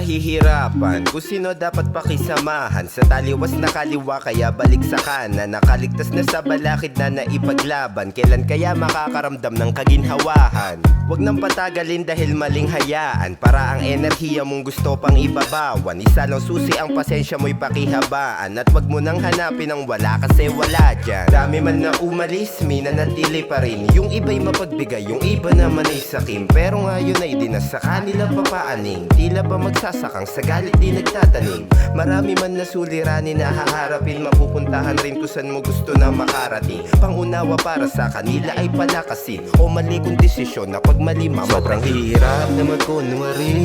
kahihirapan, kung sino dapat pakisamahan. Sa taliwas na kaliwa kaya balik sa kanan. Nakaligtas na sa balakid na naipaglaban. Kailan kaya makakaramdam ng kaginhawahan? Huwag nang patagalin dahil maling hayaan. Para ang enerhiya mong gusto pang ibabawan. Isa lang susi ang pasensya mo'y pakihabaan. At wag mo nang hanapin ang wala kasi wala dyan. Dami man na umalis, minanatili pa rin. Yung iba'y mapagbigay, yung iba naman ay sakim. Pero ngayon ay di na sa kanila papaaning. Tila pa magsasakang sa galit di nagtatanim. Marami man na suliranin na haharapin. Mapupuntahan rin kung saan mo gusto na makarating. Pangunawa para sa kanila ay palakasin. O mali kong desisyon na pag mali mamatay. Sobrang hirap na magkunwari.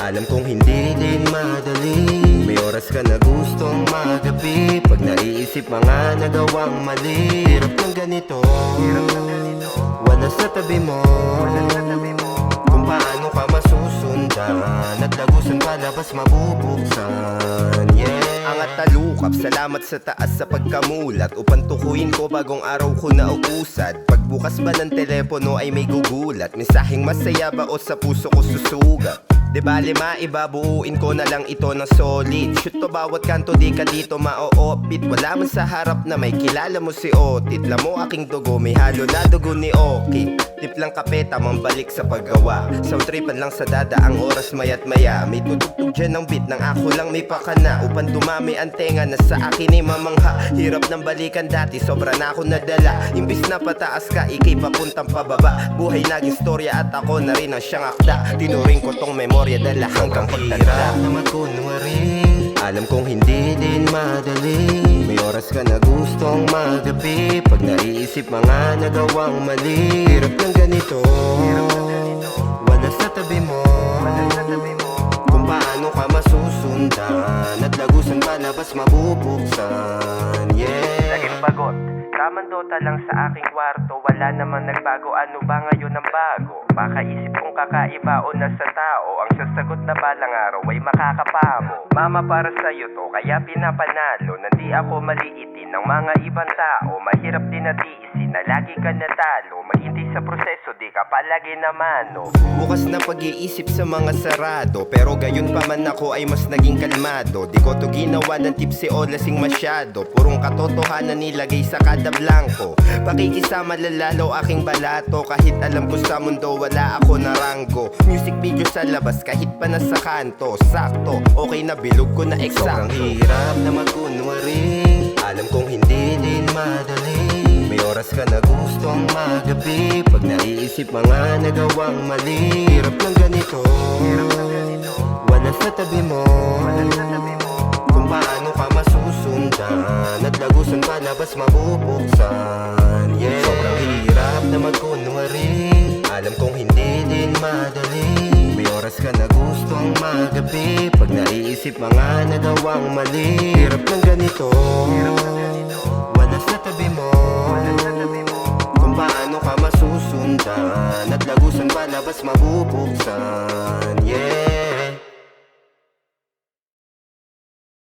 Alam kong hindi din madali. May oras ka na gustong magabi. Pag naiisip mga nagawang mali. Hirap ng ganito, wala sa tabi mo. Kung paano ka masusundan at lagusan palabas mabubuksan. Angat talukap, salamat sa taas sa pagkamulat. Upang tukuyin ko bagong araw ko na uusad. Pagbukas ba ng telepono ay may gugulat. Mensaheng masaya ba o sa puso ko susugat? Di bali maibabuuin ko na lang ito ng solid. Shoot to bawat kanto di ka dito ma-o-opit. Wala man sa harap na may kilala mo si Otit. Lamo aking dugo may halo na dugo ni Oki. Tiplang kape tamang balik sa paggawa. Sound tripan lang sa dada ang oras mayat maya. May tutugtog dyan ng beat ng ako lang may pakana. Upang dumami ang tenga na sa akin ay mamangha. Hirap ng balikan dati sobra na ako nadala. Imbis na pataas ka ikay papuntang pababa. Buhay naging storya at ako na rin ang siyang akda. Tinuring ko tong memorya dala hanggang pagtanda. Hirap na magkunwari. Alam kong hindi din madali. May oras ka na gustong magabi. Pag naiisip mga nagawang mali. Hirap ng ganito, wala sa tabi mo. Kung paano ka masusundan at lagusan palabas mabubuksan. Naging pagod, ramandota lang sa aking kwarto. Wala namang nagbago, ano ba ngayon ang bago? Makaisip kong kakaiba o nasa tao. Ang sasagot na balang araw ay makakapamo. Mama para sa'yo to, kaya pinapanalo. Nandi ako maliitin ng mga ibang tao. Mahirap din na tiisin na lagi ka natalo. Maghintay sa proseso, di ka palagi naman no. Bukas na pag-iisip sa mga sarado. Pero gayon pa man ako ay mas naging kalmado. Di ko to ginawa ng tipsy o lasing masyado. Purong katotohanan nilagay sa kada blanco. Pakikisama lalalo aking balato. Kahit alam ko sa mundo wala ako na ranggo. Music video sa labas kahit pa nasa kanto. Sakto, okay na bilog ko na eksakto. Sobrang hirap na magkunwari. Alam kong hindi din madali. May oras ka na gustong magabi. Pag naiisip mga nagawang mali. Hirap ng ganito, wala sa tabi mo. Kung paano ka masusundan at lagusan palabas mabubuksan. Sobrang hirap na magkunwari. Alam kong hindi din madali. May oras ka na gustong magabi. Pag naiisip mga nagawang mali. Hirap ng ganito, wala sa tabi mo. Kung paano ka masusundan at lagusan palabas mabubuksan.